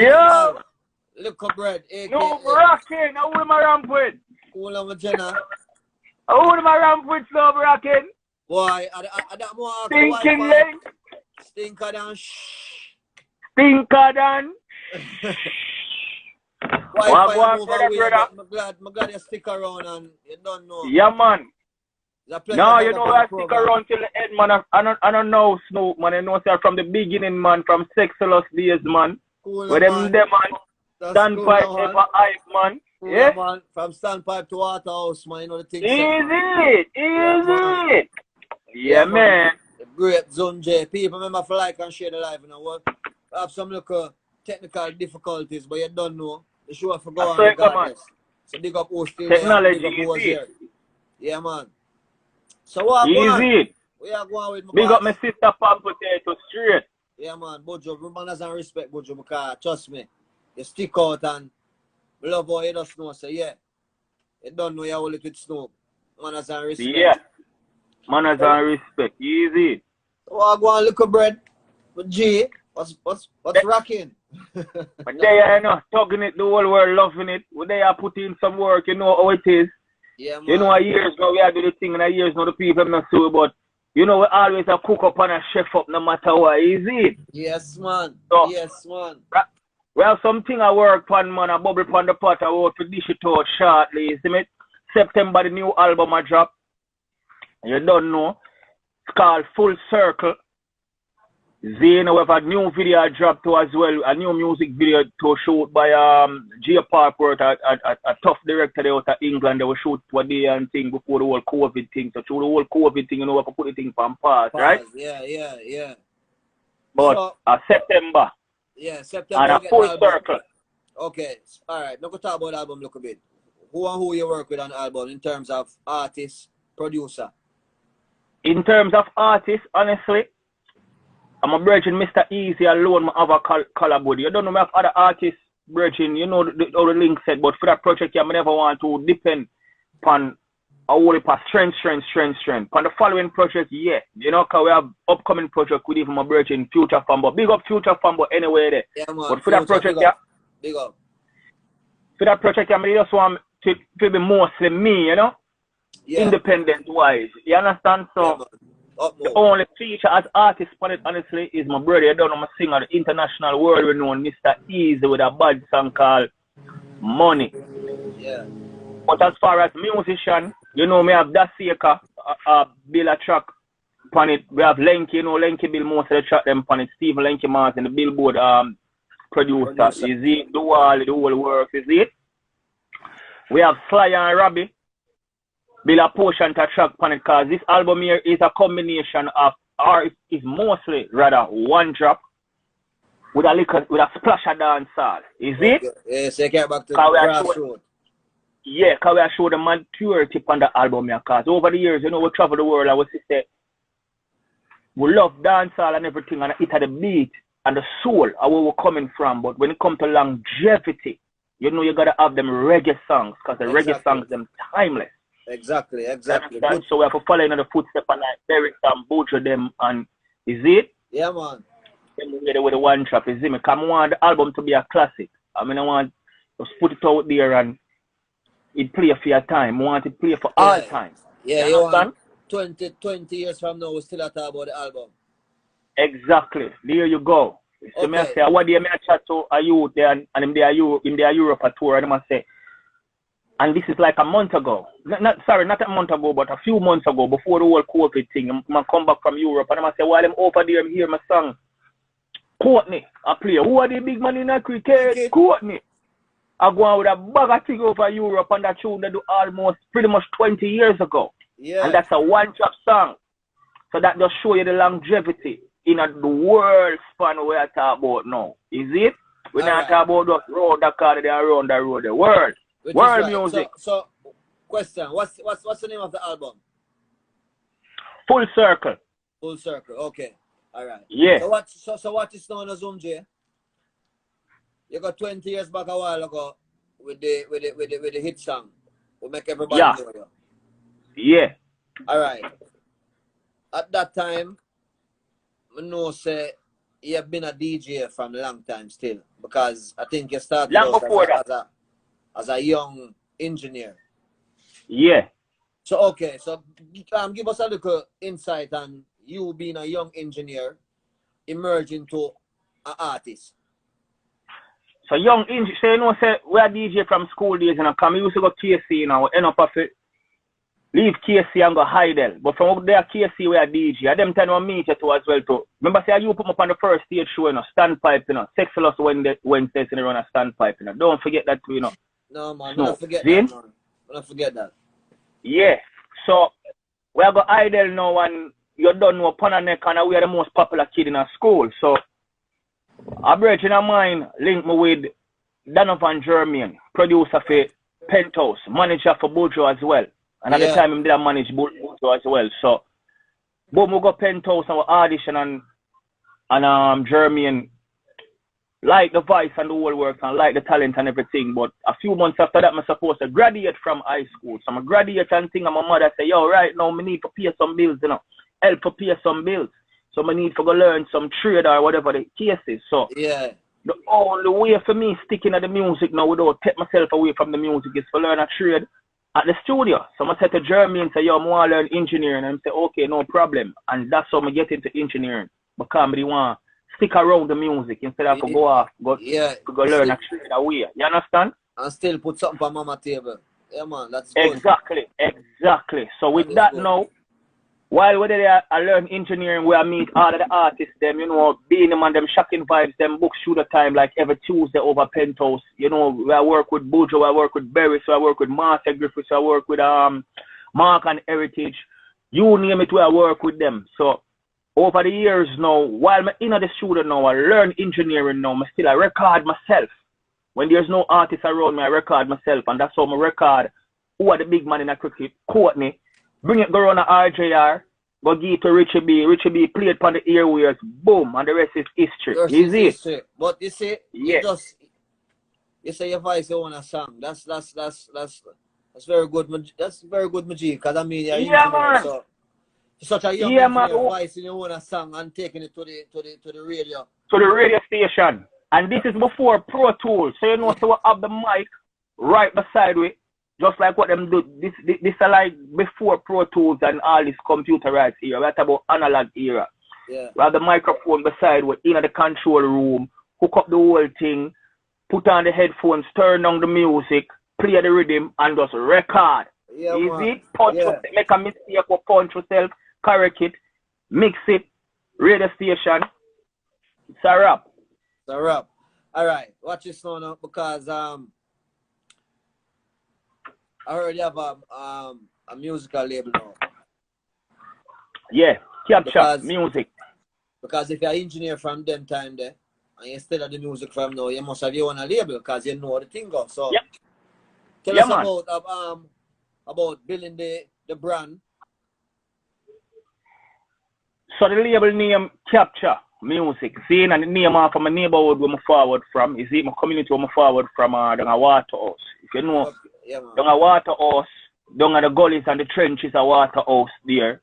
Yo! Little bread, aka. No, rocking. How am I ramp with? Cool on Jenna. How am I ramp with, so rocking? Boy, I that more Stinking link. Stinker than Stinker than. Wi-Fi move away, but I'm glad you stick around and you don't know. Yeah, man. No, you know I stick around till the end, man. I don't know Snoop, man. I know sir from the beginning, man. From Sexless days, man. Cool, with them, man. Standpipe, cool, ever hype, man. Cool, yeah, man. From standpipe to Waterhouse, man. You know the thing. Easy, easy. Yeah, man. The great zumjay. People remember for like and share the live, you know what? I have some little technical difficulties, but you don't know. The show have to go on regardless. So big up who's still technology, there. Big up who's easy. here. Yeah, man. So what easy. We are going with my big boss. Up my sister Pam Potato straight. Yeah, man. Bojo, manners and respect, Bojo, because trust me, you stick out and love how you just know. So yeah, you don't know you hold it with Snoop. Manners and respect. Yeah. Manners and respect. Easy. So I go and look at bread. But G, what's rocking? But they are not tugging it, the whole world loving it. When they are putting in some work, you know how it is. Yeah, man. You know, years now we are doing the thing, and years now the people are not so, but you know, we always a cook up and a chef up no matter what, is it? Yes, man. So, yes, man. We have something I work on, man, a bubble on the pot, I want to dish it out shortly, you see me? September, the new album I drop. You don't know. It's called Full Circle. Zane, we have a new video I dropped too as well, a new music video to shoot by Gia Parkworth, a tough director there out of England. They will shoot one day and thing before the whole COVID thing. So through the whole COVID thing, you know, we have to put the thing from pause, right? Yeah. But so, September. Yeah, September. And a Full Circle. Okay, alright. Now go talk about the album look a bit. Who and who you work with on the album in terms of artist, producer? In terms of artist, honestly, I'm a virgin Mr. Easy alone, I have a collab with you. You don't know me have other artists, virgin, you know how the link said, but for that project, I never want to depend upon a whole heap of strength. On the following project, yeah, you know, because we have upcoming project with even my virgin Future Fanboy. Big up Future Fanboy anyway there. Yeah, man. But for that project, yeah. Big up. For that project, I just want to be mostly me, you know? Yeah. Independent wise. You understand? So, yeah, the only feature as artist on it, honestly, is my brother. I don't know, my singer, the international world renowned Mr. Easy with a bad song called Money. Yeah. But as far as musician, you know, me have Dasika, Bill a track on it. We have Lenky, you know, Lenky Bill most of the track them on it. Steve Lenky Martin, the Billboard producer. Is it? Do all the whole work, is it? We have Sly and Robbie. Bill a portion to track on it, because this album here is a combination of, or is mostly rather one drop with a splash of dancehall. Is it? Yeah, so you get back to the grassroots. Yeah, because we show the maturity on the album here, because over the years, you know, we travel the world and we say we love dancehall and everything, and it had the beat and the soul of where we're coming from. But when it comes to longevity, you know, you gotta have them reggae songs, because the reggae songs them timeless. Exactly. So we have to follow in the footsteps and like Derek and Bojo them, and is it? Yeah, man. Then we get it with the one trap, is it? Because I want the album to be a classic. I mean, I want to put it out there and it play for your time. I want it play for all time. Yeah, you want 20 years from now, we still have to talk about the album. Exactly. There you go. So I say, what day I chat to a youth there and in their Europe tour, and I say, and this is like a month ago. Not a month ago, but a few months ago, before the whole COVID thing. I come back from Europe and I say, while I'm over there, I hear my song. Courtney, I play. Who are the big man in the cricket? Courtney. I go on with a bag of thing over Europe and that tune they do almost pretty much 20 years ago. Yeah. And that's a one-drop song. So that just show you the longevity in the world span we are talking about now. Is it? We're not talking about just road that car they are around the road. The world. World music. So question, what's the name of the album? Full Circle. Full Circle, okay. Alright. Yeah. So what is known as zumjay? You got 20 years back a while ago with the hit song. We make everybody know you. Yeah. Alright. At that time, I know say you've been a DJ from a long time still, because I think you started Long out before that. as a young engineer. Yeah. So okay, so give us a little insight on you being a young engineer emerging to an artist. So young engineer, so you know, say we are DJ from school days, and come used to go KC, you know, end up of it. Leave KC and go Heidel. But from up there, KC, we are DJ. At them time, we meet you too as well, too. Remember, say, you put me up on the first stage show, you know, standpipe, you know. Sexless Wednesdays, and they run a standpipe, you know. Don't forget that, too, you know. No, man, No. don't forget Zin? that, man. Don't forget that. Yeah. So, we are go Heidel now, and you don't know, upon a neck, and we are the most popular kid in our school. So, a brethren of mine linked me with Donovan Germain, producer for Penthouse, manager for Bojo as well. And at the time, I did manage Bojo as well. So, boom, we got Penthouse and we audition, and Germain like the voice and the whole work and like the talent and everything. But a few months after that, I'm supposed to graduate from high school. So, I'm graduate and think, and my mother say, yo, right now, I need to pay some bills, you know, help to pay some bills. So, I need to go learn some trade or whatever the case is. So, yeah. The only way for me sticking at the music now without take myself away from the music is to learn a trade at the studio. So I said to Jeremy and say, yo, I want to learn engineering. And I say, okay, no problem. And that's how I get into engineering. Because I want to stick around the music instead of go off, go learn a trade away. You understand? And still put something on mama table. Yeah, man, that's good. Exactly. So with that now, while we're there, I learn engineering where I meet all of the artists, them, you know, being them and them shocking vibes, them book shooter time like every Tuesday over Penthouse. You know, where I work with Bojo, I work with Berry, so I work with Master Griffiths, I work with Mark and Heritage. You name it, where I work with them. So over the years now, while I'm in the studio now, I learn engineering now, I record myself. When there's no artist around me, I record myself, and that's how I record who are the big man in the cricket, Courtney. Bring it, go on the RJR, go give it to Richie B. Richie B played on the airways, boom, and the rest is history. History. But you see, yeah. You say your voice you want a song. That's very good. That's very good magic. Because I mean, you're man. So such a young man, your voice you want a song and taking it to the radio. To the radio station. And this is before Pro Tools. So you know, so we have the mic right beside we. Just like what them do, this is like before Pro Tools and all this computerized era. We're talking about analog era. Yeah. We have the microphone beside, we're in the control room, hook up the whole thing, put on the headphones, turn on the music, play the rhythm, and just record. Yeah, easy, punch yourself, make a mistake or punch yourself, correct it, mix it, radio station. It's a wrap. It's a wrap. Alright, watch this now because I heard you have a musical label now. Yeah, capture music. Because if you're an engineer from them time there, and you still have the music from now, you must have your own label because you know the thing goes. So tell us about building the brand. So the label name Capture Music. See, and the name of my neighborhood where I forward from, is it my community where I forward from down a Waterhouse. If you know, down a Waterhouse, down at the gullies and the trenches a Waterhouse there,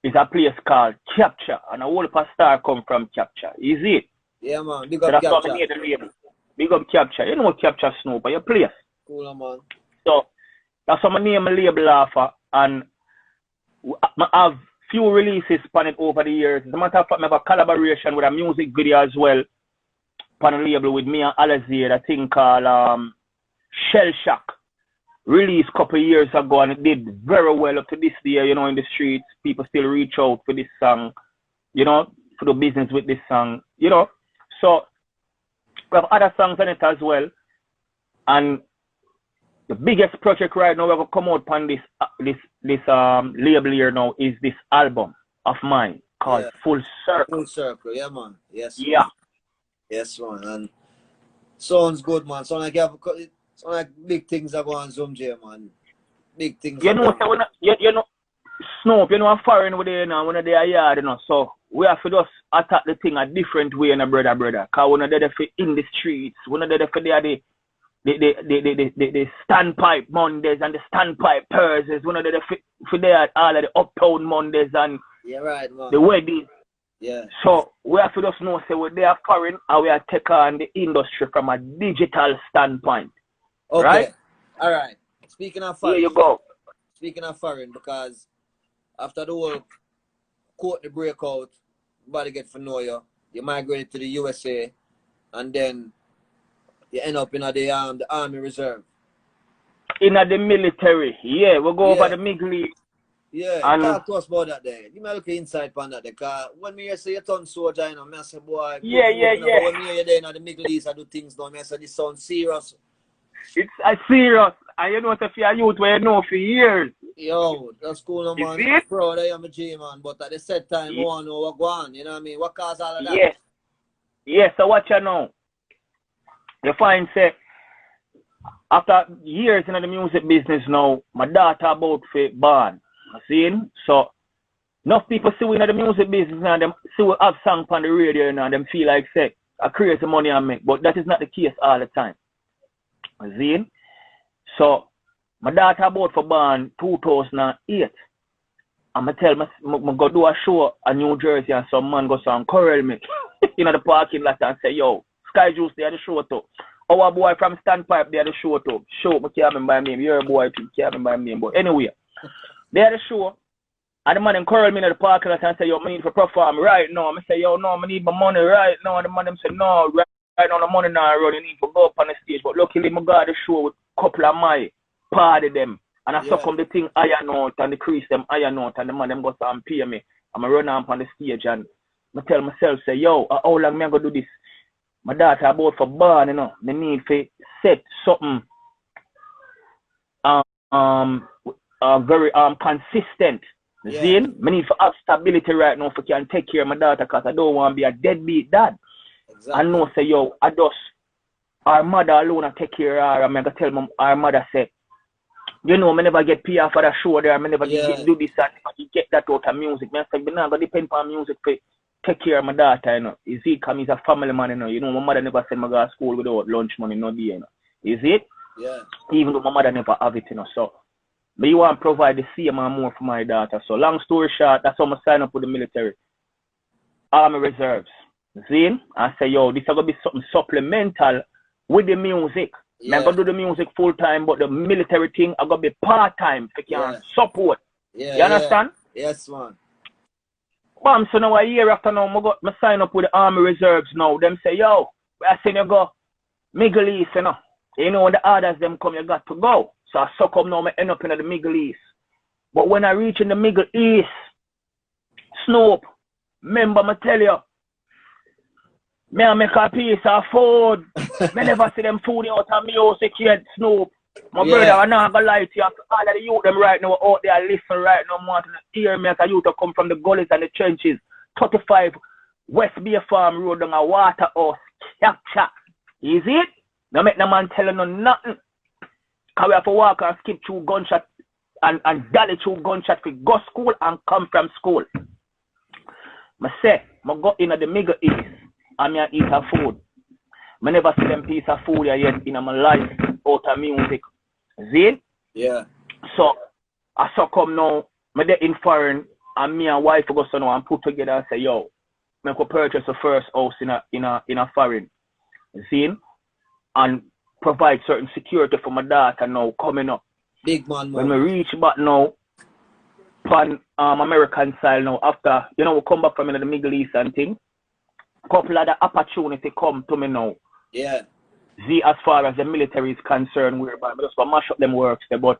is a place called Capture. And a whole star come from Capture. Is it? Yeah, man. Big up Capture. That's how I made the label. Big up Capture. You know what Capture Snow, but your place. Cool, man. So, that's how I name my label offer. And I have few releases on it over the years. As a matter of fact, I have a collaboration with a music video as well on a label with me and Alizier, a thing called Shell Shock. Released a couple of years ago, and it did very well up to this day, you know, in the streets. People still reach out for this song, you know, for the business with this song, you know. So, we have other songs on it as well. And the biggest project right now we're going to come out on this label here now is this album of mine called Full Circle. Full Circle, yeah, man. Yes. Yeah. Man. Yes, man. And sounds good, man. Sound like big things are going on zumjay, man. Big things. You know, Snoop, you know, I'm foreign with it now, when they are yard, you know. So we have to just attack the thing a different way, brother. Because we're not there for in the streets. We're not there for the standpipe Mondays and the standpipe Thursdays. We're not there for all of the uptown Mondays and right, man. the weddings. Yeah. So we have to just know, say, they are foreign and we are take on the industry from a digital standpoint. Okay. Right? All right. Speaking of foreign. Here you go. Speaking of foreign, because after the whole Courtney breakout, everybody get to know you. You migrated to the USA, and then you end up in the Army Reserve. In the military, yeah. We'll go over the Middle East. Yeah, and talk to us about that there. Give me a little insight on that there, because when me say you turn soldier, you know, I say, boy, yeah. But when me hear you there in the Middle East, I do things now, I say, this sounds serious. It's serious. And you know, if you're a youth, where you know for years. Yo, that's cool, no, man. You see? Proud I am a G, man. But at the same time, I want to know what go on. You know what I mean? What caused all of that? Yes. Yes, so what you know? You find, say, after years in the music business now, my daughter about to born. You see? So, enough people see we in the music business and them see we have songs on the radio and them feel like, say, I create the money I make. But that is not the case all the time. You see? So, my daughter about for born 2008. I'm going to tell me go do a show in New Jersey and some man go and corral me in the parking lot and say, yo, Sky Juice, they are the show too. Our boy from Standpipe, they are the show too. Show, I can't remember my name. You're a boy too, can't remember my name. But anyway, they are the show. And the man them corral me in the parking lot and say, yo, I need to perform right now. I say, yo, no, I need my money right now. And the man them say, no, right now the money now run. You need to go up on the stage. But luckily, I got the show with a couple of my party them. And I suck up the thing iron out and decrease them iron out and the man them go and pay me. I'm run up on the stage and I tell myself, say, yo, how long me I go do this? My daughter about for born, you know, me need to set something very consistent. Yeah. See? Me need to have stability right now if I can take care of my daughter because I don't want to be a deadbeat dad. Exactly. I know, say, yo, I just our mother alone I take care of her and I go tell our mother say, you know, I never get PR for the show there. I never get do this and get that out of music. I say, but now I got depend on music to take care of my daughter, you know. Is it? Because he's a family man, you know. You know, my mother never sent me to school without lunch money, no day, you know. Is it? Yeah. Even though my mother never have it, you know. So, but you want to provide the same and more for my daughter. So, long story short, that's how I sign up with the military. Army Reserves. See? I say, yo, this is going to be something supplemental with the music. Yeah. I'm going to do the music full time, but the military thing I'm going to be part time if you can support. Yeah, you understand? Yes, man. Bam, so now a year after now, I sign up with the Army Reserves now. Them say, yo, I say you go Middle East, you know. You know, when the others them come, you got to go. So I suck up now, I end up in the Middle East. But when I reach in the Middle East, Snoop, remember I tell you, me I make a piece of food. Me never see them food out of music yet, Snoop. My brother, I'm not gonna lie to you. All of the youth them right now out there listen right now. Want to hear me as a youth to come from the gullies and the trenches. 35 West Bay Farm Road on a water house. Capture. Is it? Now make no man telling no nothing. Cause we have to walk and skip through gunshot and dally through gunshot to go school and come from school. I say, I go in the Middle East. And I eat a food. I never see them piece of food yet in my life out of music. See? Yeah. So I so come now, I dey in foreign and me and wife go so now and put together and say, yo, I could purchase the first house in a foreign. See? And provide certain security for my daughter now coming up. Big man. When we reach back now on American style now after, you know, we come back from in the Middle East and things. Couple of the opportunity come to me now. Yeah. See, as far as the military is concerned, whereby I just mash up them works there, but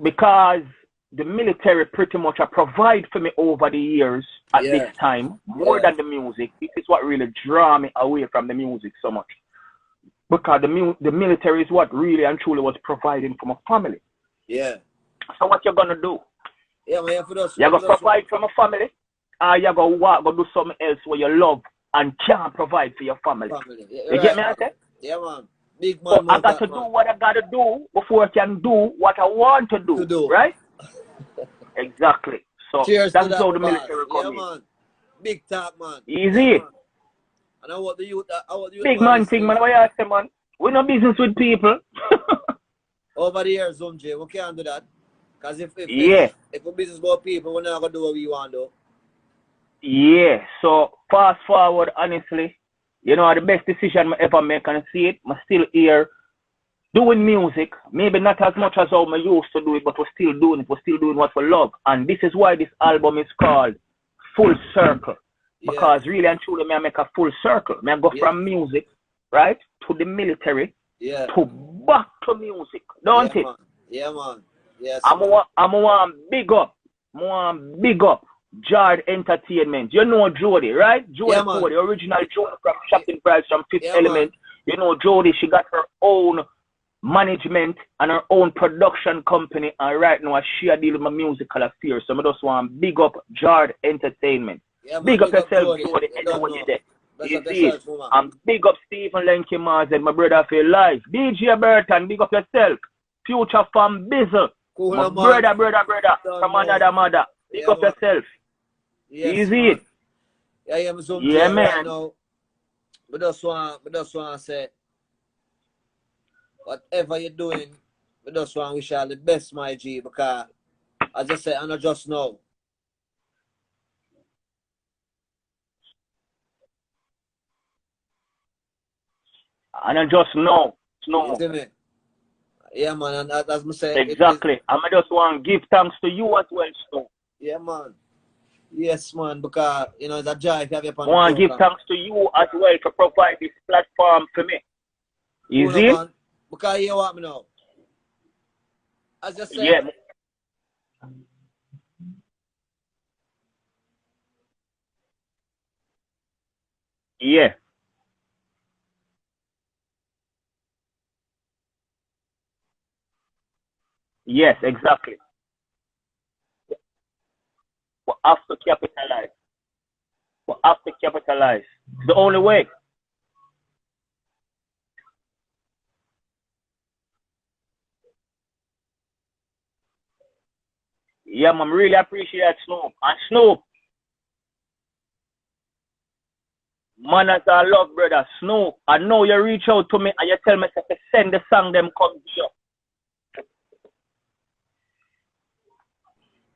because the military pretty much provide for me over the years at this time, more than the music, this is what really draw me away from the music so much. Because the military is what really and truly was providing for my family. Yeah. So what you're gonna do? Yeah, man, you're gonna provide for my family. You go do something else where you love and can't provide for your family. Yeah, you get me, I say? Yeah, man. Big man. So I got to do what I got to do before I can do what I want to do. Right? Exactly. So that's how the military comes in. Man. Big talk, man. Easy. Yeah, man. And I want the youth. Big man thing, man. What you say, man? We no business with people. Over the years, zumjay, we can't do that. Because if we business about people, we're not going to do what we want to do. Yeah, so fast forward, honestly, you know, the best decision I ever make, and see it, I'm still here doing music, maybe not as much as how I used to do it, but we're still doing it. We're still doing what we love. And this is why this album is called Full Circle. Because really and truly, I make a full circle. I go from music, right, to the military, to back to music. Don't it? Man. Yeah, man. Yes, I'm want big up Jard Entertainment. You know Jody, right? Jody, the original Jody from Shopping Price from Fifth Element. Man. You know Jody, she got her own management and her own production company, and right now she deal with my musical affairs. So I just want big up Jard Entertainment. Yeah, man, big up yourself, Jody. Anyone you there. You see it. And big up Stephen Lenky Martin, my brother for life. DJ Burton, big up yourself. Future from Bizzle. Cool, my brother from another mother. Big up yourself. Yes, you see it. Yeah, man. Right now. But just want to say, whatever you're doing, we just want to wish you all the best, my G, because as I said, I know just know. And I just know. You see me? Yeah, man, and as I say, exactly. And I just want to give thanks to you as well, Snow. Yeah, man. Yes, man, because, you know, it's a joy to have you upon I want to give thanks to you as well to provide this platform for me. You see? Man, because you want me now. As I said. Yeah. Yeah. Yes, exactly. We have to capitalize. We have to capitalize. It's the only way. Yeah, man, really appreciate Snoop. And Snoop, man, as I love, brother, Snoop, I know you reach out to me and you tell me to send the song them come here.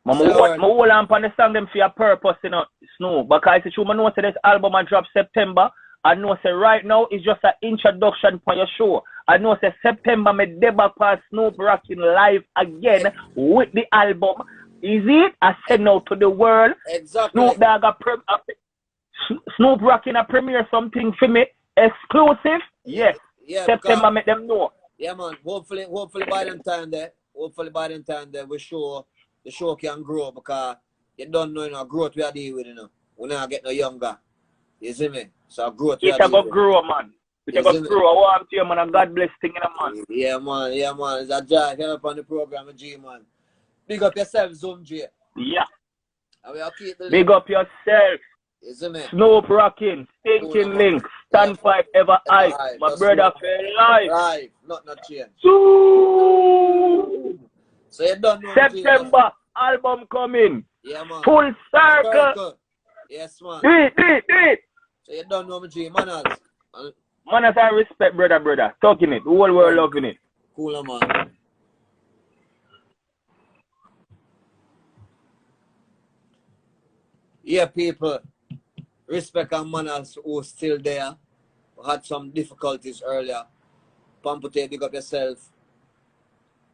I hold on the song them for your purpose, you know, Snoop. Because it's true, I know this album I drop September. I know say right now it's just an introduction for your show. I know say September me debut past Snoop rocking live again with the album. Is it? I said no to the world. Exactly. Snoop Dogg Snoop rocking a premiere something for me. Exclusive? Yes. Yeah, September make them know. Yeah, man. Hopefully by the time there, we show the show can grow, because you don't know, you know, growth we are dealing with, you know. We not get no younger. You see me? So growth we are dealing with. It's grow, man. It's about grow. I want you, man, and God bless thing in a man. Yeah, man. It's a joy to help on the program, G, man. Big up yourself, zumjay. Yeah. And we'll keep the big up yourself. You see me? Snoop rocking, stinking link, stand 5 ever high. My brother fell live. Live, not change. So you don't know September album coming. Yeah, man. Full circle. Yes, man. Do it. So you don't know me, G. Manners. Manners and respect, brother. Talking it. The whole world loving it. Cool, man. Yeah, people. Respect and manners who still there. We had some difficulties earlier. Pampute, big up yourself.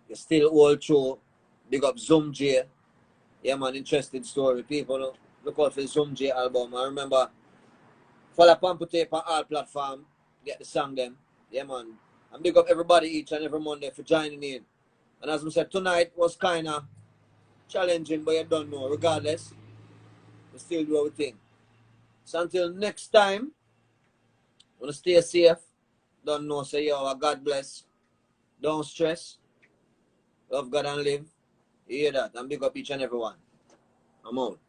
You still all through. Big up zumjay. Yeah, man, interesting story. People, look out for the zumjay album. I remember, follow Pampute on all platforms. Get the song them. Yeah, man. And big up everybody each and every Monday for joining in. And as I said, tonight was kind of challenging, but you don't know. Regardless, we still do our thing. So until next time, wanna stay safe. Don't know, say yo, God bless. Don't stress. Love God and live. You hear that? And big up each and every one. I'm out.